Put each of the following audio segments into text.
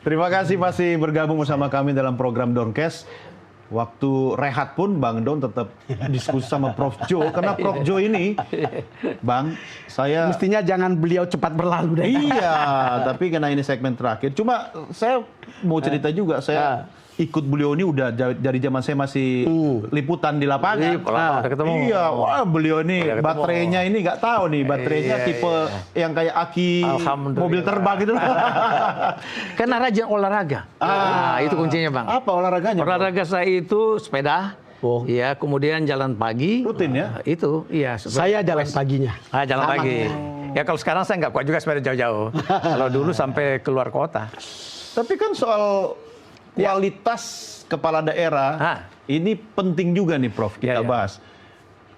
Terima kasih masih bergabung bersama kami dalam program Doncast. Waktu rehat pun Bang Don tetap diskusi sama Prof. Jo, karena Prof. Jo ini, Bang, saya... Mestinya jangan beliau cepat berlalu deh. Iya, tapi karena ini segmen terakhir. Cuma saya mau cerita juga, saya ikut beliau ini udah dari zaman saya masih liputan di lapangan. Udah ketemu. Iya, wah beliau ini baterainya ini nggak tahu nih, baterainya tipe yang kayak aki mobil terbang gitu. Karena rajin olahraga. Itu kuncinya, Bang. Apa olahraganya? Olahraga saya itu sepeda. Iya, kemudian jalan pagi. Rutin ya? Itu, iya. Saya jalan paginya. Jalan pagi. Ya kalau sekarang saya nggak kuat juga sepeda jauh-jauh. Kalau dulu sampai keluar kota. Tapi kan soal kualitas kepala daerah ini penting juga nih, Prof. Kita bahas.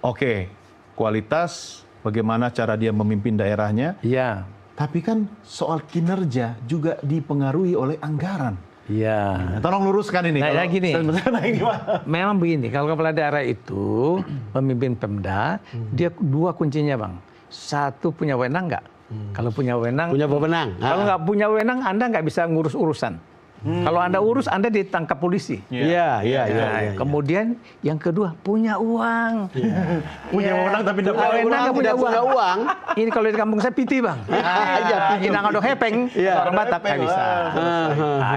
Oke, kualitas, bagaimana cara dia memimpin daerahnya. Iya. Tapi kan soal kinerja juga dipengaruhi oleh anggaran. Iya. Tolong luruskan ini. Nah, gini. Memang begini, kalau kepala daerah itu memimpin Pemda, dia dua kuncinya, Bang. Satu, punya wewenang nggak? Kalau punya wewenang. Punya wewenang. Kalau nggak punya wewenang, Anda nggak bisa ngurus urusan. Kalau Anda urus, Anda ditangkap polisi. Iya. Kemudian yang kedua, punya uang. Punya wewenang tapi tidak punya uang. Ini kalau di kampung saya piti, Bang. Inang ada hepeng, orang Batak nggak bisa.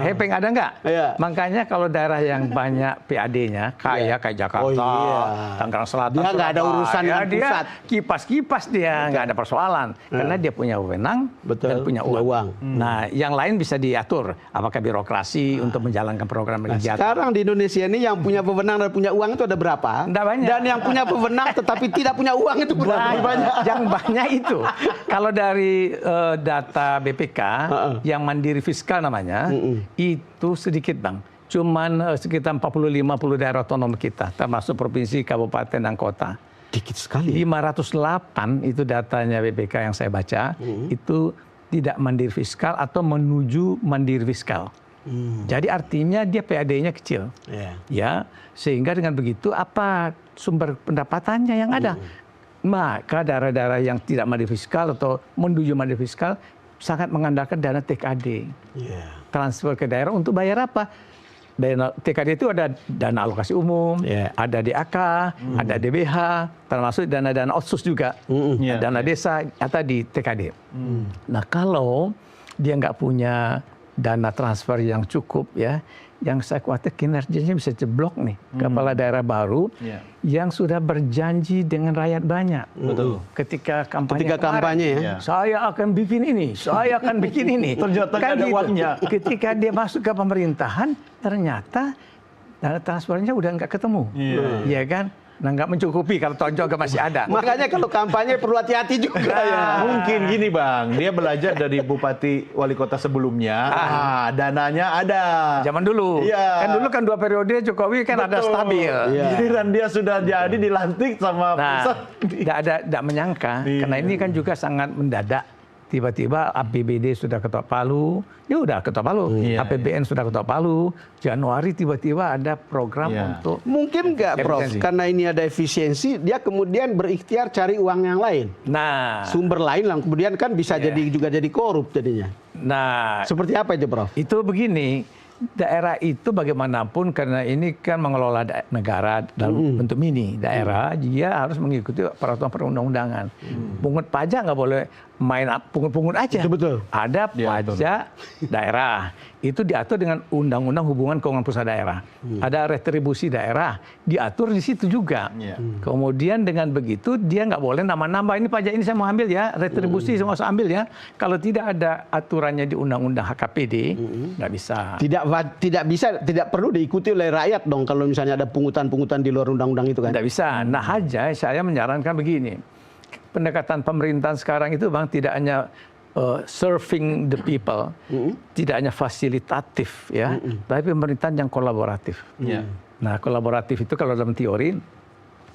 Hepeng ada nggak? Makanya kalau daerah yang banyak PAD-nya, kayak Jakarta, Tangerang Selatan, dia nggak ada urusan dengan pusat. Kipas-kipas dia nggak ada persoalan, karena dia punya wewenang dan punya uang. Nah, yang lain bisa diatur, apakah birokrasi untuk menjalankan program kegiatan. Sekarang di Indonesia ini yang punya wewenang dan punya uang itu ada berapa? Nggak banyak. Dan yang punya wewenang tetapi tidak punya uang itu berapa? Banyak. Yang banyak itu. Kalau dari data BPK, yang mandiri fiskal namanya, itu sedikit, Bang. Cuman sekitar 40-50 daerah otonom kita, termasuk provinsi, kabupaten, dan kota. Dikit sekali. 508 itu datanya BPK yang saya baca, itu tidak mandiri fiskal atau menuju mandiri fiskal. Jadi artinya dia PAD-nya kecil, ya, sehingga dengan begitu apa sumber pendapatannya yang ada? Maka daerah-daerah yang tidak mandiri fiskal atau menuju mandiri fiskal sangat mengandalkan dana TKD, transfer ke daerah untuk bayar apa? Dana TKD itu ada dana alokasi umum, ada DAK, ada DBH, termasuk dana-dana otsus juga, dana desa atau di TKD. Nah kalau dia nggak punya dana transfer yang cukup, ya, yang saya khawatir kinerjanya bisa jeblok nih. Kepala daerah baru yang sudah berjanji dengan rakyat banyak. Betul. Ketika kampanye, saya akan bikin ini, saya akan bikin ini. Ternyata kan ada gitu. uangnya. Ketika dia masuk ke pemerintahan, ternyata dana transfernya udah nggak ketemu, ya kan? Nah, nggak mencukupi kalau tonjok masih ada. Makanya kalau kampanye perlu hati-hati juga. Mungkin gini, Bang, dia belajar dari bupati wali kota sebelumnya. Dananya ada. Zaman dulu. Kan dulu kan 2 periode Jokowi kan ada stabil. Giliran dia sudah jadi dilantik sama pusat. Tidak menyangka, karena ini kan juga sangat mendadak. Tiba-tiba APBD sudah ketok palu, ya udah ketok palu. APBN sudah ketok palu. Januari tiba-tiba ada program untuk mungkin nggak, Prof? Karena ini ada efisiensi, dia kemudian berikhtiar cari uang yang lain. Nah, sumber lain, kemudian kan bisa juga jadi korup jadinya. Nah, seperti apa itu, Prof? Itu begini. Daerah itu bagaimanapun karena ini kan mengelola negara dalam bentuk mini daerah, dia harus mengikuti peraturan perundang-undangan. Pungut pajak nggak boleh main pungut-pungut aja. Betul. Ada pajak daerah. Itu diatur dengan undang-undang hubungan keuangan pusat daerah. Ada retribusi daerah, diatur di situ juga. Kemudian dengan begitu dia nggak boleh nambah-nambah, ini pajak ini saya mau ambil ya, retribusi saya mau ambil ya. Kalau tidak ada aturannya di undang-undang HKPD, nggak bisa. Tidak perlu diikuti oleh rakyat dong kalau misalnya ada pungutan-pungutan di luar undang-undang itu kan. Tidak bisa. Nah aja saya menyarankan begini. Pendekatan pemerintahan sekarang itu, Bang, tidak hanya serving the people, tidak hanya fasilitatif, ya, tapi pemerintahan yang kolaboratif. Nah, kolaboratif itu kalau dalam teori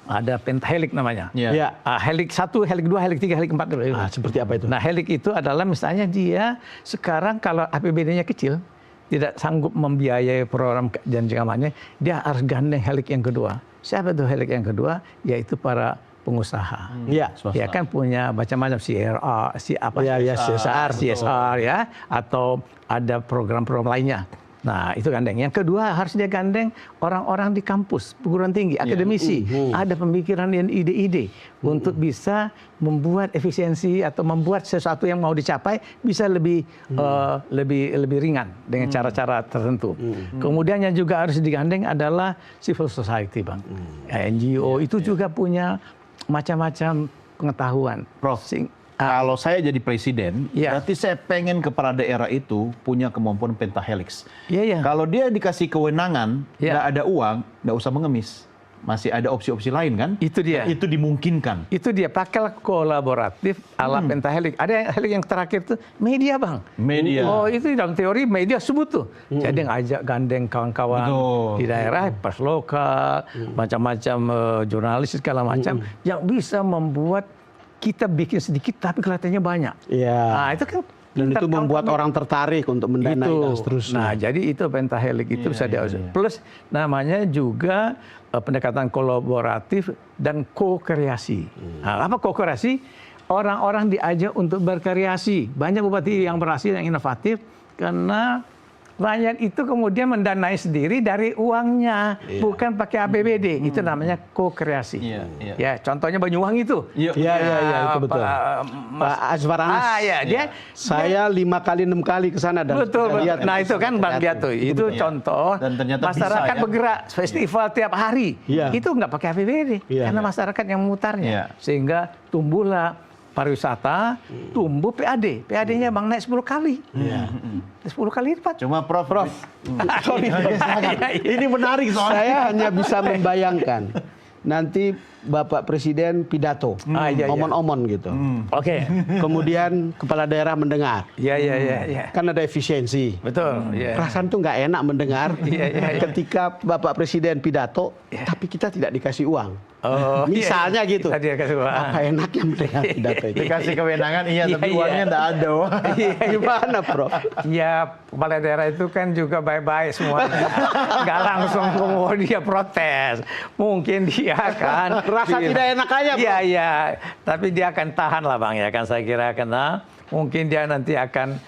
ada pentahelik namanya. Helik 1, helik 2, helik 3, helik 4. Seperti apa itu? Nah, helik itu adalah misalnya dia sekarang kalau APBD-nya kecil, tidak sanggup membiayai program janji kampanye, dia harus gandeng helik yang kedua. Siapa itu helik yang kedua? Yaitu para pengusaha. Iya. Ya kan punya macam-macam CSR, CSR ya, atau ada program-program lainnya. Nah, itu gandeng. Yang kedua harus dia gandeng orang-orang di kampus, perguruan tinggi, akademisi. Ada pemikiran dan ide-ide untuk bisa membuat efisiensi atau membuat sesuatu yang mau dicapai bisa lebih ringan dengan cara-cara tertentu. Kemudian yang juga harus digandeng adalah civil society, Bang. NGO itu juga punya macam-macam pengetahuan. Prof, kalau saya jadi presiden, berarti saya pengen kepala daerah itu punya kemampuan pentahelix. Kalau dia dikasih kewenangan, nggak ada uang, nggak usah mengemis. Masih ada opsi-opsi lain kan? Itu dia. Dan itu dimungkinkan. Itu dia, pakai kolaboratif ala pentahelix. Ada helix yang terakhir tuh media, Bang. Media. Oh, itu dalam teori media sebut tuh. Jadi ngajak gandeng kawan-kawan di daerah, pers lokal, macam-macam jurnalis segala macam yang bisa membuat kita bikin sedikit tapi kelihatannya banyak. Iya. Nah, itu kan dan itu membuat orang tertarik untuk mendanai dan seterusnya. Nah, jadi itu pentahelix itu bisa plus namanya juga pendekatan kolaboratif dan ko-kreasi. Nah, apa ko-kreasi? Orang-orang diajak untuk berkreasi. Banyak bupati yang berhasil, yang inovatif karena rakyat itu kemudian mendanai sendiri dari uangnya, bukan pakai APBD. Itu namanya ko-kreasi. Ya, contohnya Banyuwangi itu. Iya, itu betul. Pak Azwar Anas. Saya 5 kali 6 kali ke sana dan betul. Nah, itu kan Bang Diato. Itu contoh dan masyarakat bergerak festival tiap hari. Itu nggak pakai APBD karena masyarakat yang memutarnya. Sehingga tumbuhlah pariwisata, tumbuh PAD. PAD-nya Bang naik 10 kali. 10 kali lipat. Cuma Prof. Sorry, ini menarik soalnya. Saya hanya bisa membayangkan nanti Bapak Presiden pidato, omon-omon gitu. Oke. Kemudian kepala daerah mendengar. Iya. Kan ada efisiensi. Betul. Perasaan tuh nggak enak mendengar ketika Bapak Presiden pidato, tapi kita tidak dikasih uang. Misalnya gitu. Apa enaknya mendengar pidato itu? Dikasih kewenangan, tapi uangnya nggak ada. Gimana, Prof? Ya, kepala daerah itu kan juga baik-baik semuanya. Nggak langsung kemudian dia protes. Mungkin dia akan rasa tidak enak aja, Bro. Iya. Tapi dia akan tahan lah, Bang, ya kan saya kira karena mungkin dia nanti akan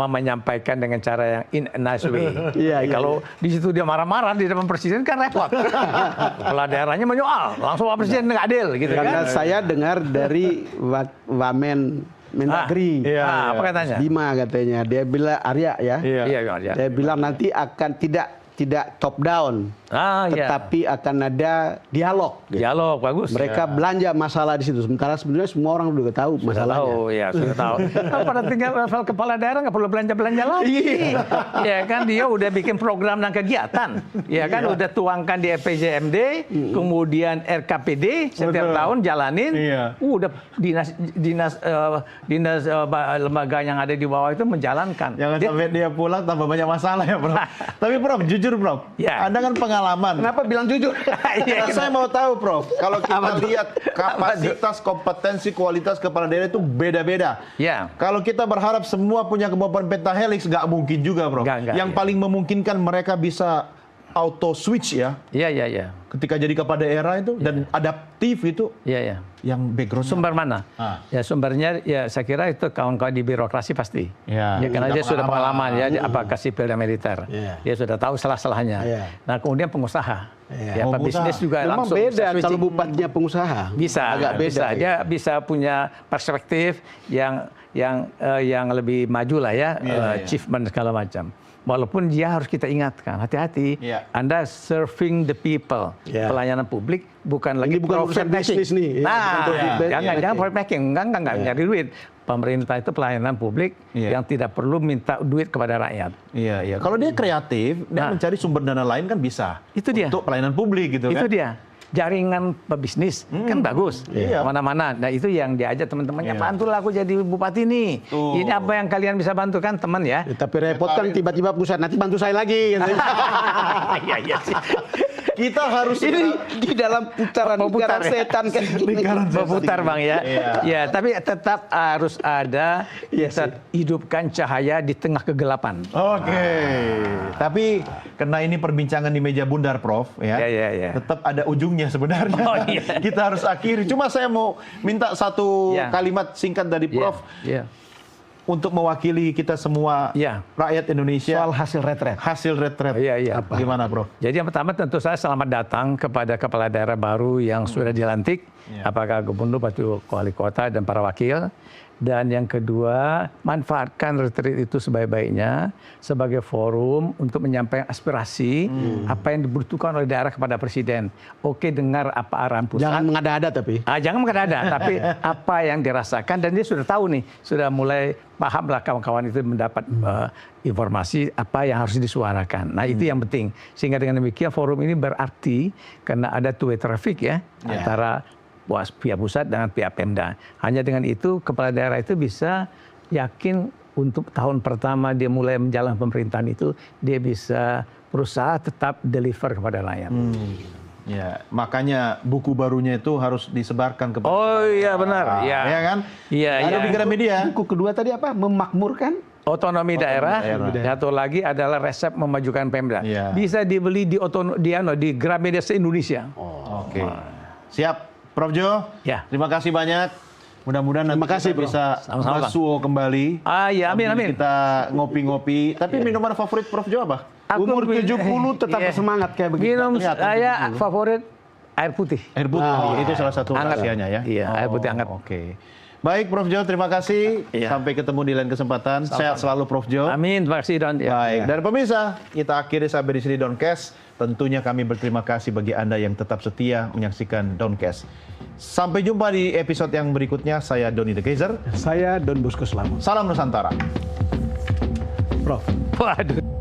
menyampaikan dengan cara yang in a nice way. Kalau di situ dia marah-marah di depan presiden kan repot. Kepala daerahnya menyoal, langsung Pak Presiden nggak adil gitu kan. Karena saya dengar dari Wamen Mendagri. Apa katanya? Bima katanya. Dia bilang Arya ya. Dia bilang nanti akan tidak top down, tetapi akan ada dialog. Dialog bagus. Mereka belanja masalah di situ. Sementara sebenarnya semua orang sudah tahu masalahnya. Sudah tahu. Kalau pada tinggal level kepala daerah nggak perlu belanja lagi. Ya kan dia udah bikin program dan kegiatan. Ya kan udah tuangkan di RPJMD, kemudian RKPD setiap tahun jalanin. Udah dinas lembaga yang ada di bawah itu menjalankan. Jangan sampai dia pulang tambah banyak masalah ya, Prof. Tapi Prof, jujur Prof, Anda kan pengalaman. Kenapa bilang jujur? Saya mau tahu, Prof, kalau kita lihat kapasitas, kompetensi, kualitas kepala daerah itu beda-beda. Kalau kita berharap semua punya kemampuan pentahelix, nggak mungkin juga, Prof. Yang paling memungkinkan mereka bisa auto switch ya. Ketika jadi kepala daerah itu dan adaptif itu. Yang background sumber mana? Ya sumbernya ya saya kira itu kawan-kawan di birokrasi pasti. Karena dia sudah pengalaman apakah sipil dan militer. Dia sudah tahu salah-salahnya. Nah, kemudian pengusaha. Pebisnis juga memang langsung beda kalau bupatinya pengusaha. Agak beda. Dia bisa punya perspektif yang lebih maju lah ya, achievement segala macam. Walaupun dia harus kita ingatkan, hati-hati, Anda serving the people, pelayanan publik bukan lagi urusan bisnis nih. Jangan profit making, enggak nyari duit. Pemerintah itu pelayanan publik yang tidak perlu minta duit kepada rakyat. Kalau dia kreatif, dia mencari sumber dana lain kan bisa. Itu dia. Untuk pelayanan publik gitu kan. Itu dia. Jaringan pebisnis kan bagus mana-mana. Nah itu yang diajak teman-temannya, bantulah aku jadi bupati nih. Ini apa yang kalian bisa bantu kan teman ya. Tapi repot kan tiba-tiba pusat nanti bantu saya lagi. Iya sih. Kita harus Ini di dalam putaran Memutar, ya? setan kan. Berputar Bang ya. Iya. Ya, tapi tetap harus ada kita hidupkan cahaya di tengah kegelapan. Oke. Tapi karena ini perbincangan di meja bundar, Prof, ya. Ya. Tetap ada ujungnya sebenarnya. Oh, iya. Kita harus akhiri. Cuma saya mau minta satu kalimat singkat dari Prof. Ya. Untuk mewakili kita semua rakyat Indonesia. Soal hasil retret. Hasil retret. Iya. Gimana, Prof? Jadi yang pertama tentu saya selamat datang kepada kepala daerah baru yang sudah dilantik, apakah gubernur, bupati, wali kota, dan para wakil. Dan yang kedua, manfaatkan retreat itu sebaik-baiknya sebagai forum untuk menyampaikan aspirasi apa yang dibutuhkan oleh daerah kepada presiden. Oke, dengar apa arahan pusat. Jangan mengada-ada tapi. Jangan mengada-ada, tapi apa yang dirasakan, dan dia sudah tahu nih, sudah mulai paham lah kawan-kawan itu mendapat informasi apa yang harus disuarakan. Nah itu yang penting. Sehingga dengan demikian forum ini berarti karena ada two-way traffic ya antara pihak pusat dengan pihak Pemda. Hanya dengan itu kepala daerah itu bisa yakin untuk tahun pertama dia mulai menjalankan pemerintahan itu dia bisa berusaha tetap deliver kepada rakyat. Ya, makanya buku barunya itu harus disebarkan kepada. Oh iya benar. Ya kan? Iya. Ada pikiran media. Buku kedua tadi apa? Memakmurkan otonomi daerah. Satu lagi adalah resep memajukan Pemda. Iya. Bisa dibeli di di Gramedia se-Indonesia. Oke. Siap. Prof Jo, terima kasih banyak. Mudah-mudahan nanti kita bisa Masuo kembali. Iya, amin. Kita ngopi-ngopi. Tapi minuman favorit Prof Jo apa? umur 70 tetap bersemangat kayak begitu. Minum saya favorit air putih. Air putih, itu salah satu rahasianya ya? Iya, air putih hangat. Oke. Baik Prof Jo, terima kasih. Sampai ketemu di lain kesempatan. Sehat selalu Prof Jo. Amin, terima kasih Don. Baik, dan pemirsa, kita akhiri sampai di sini Doncast. Tentunya kami berterima kasih bagi Anda yang tetap setia menyaksikan Doncast. Sampai jumpa di episode yang berikutnya. Saya Doni The Kaiser. Saya Don Bosco Slamet. Salam Nusantara. Prof. Waduh.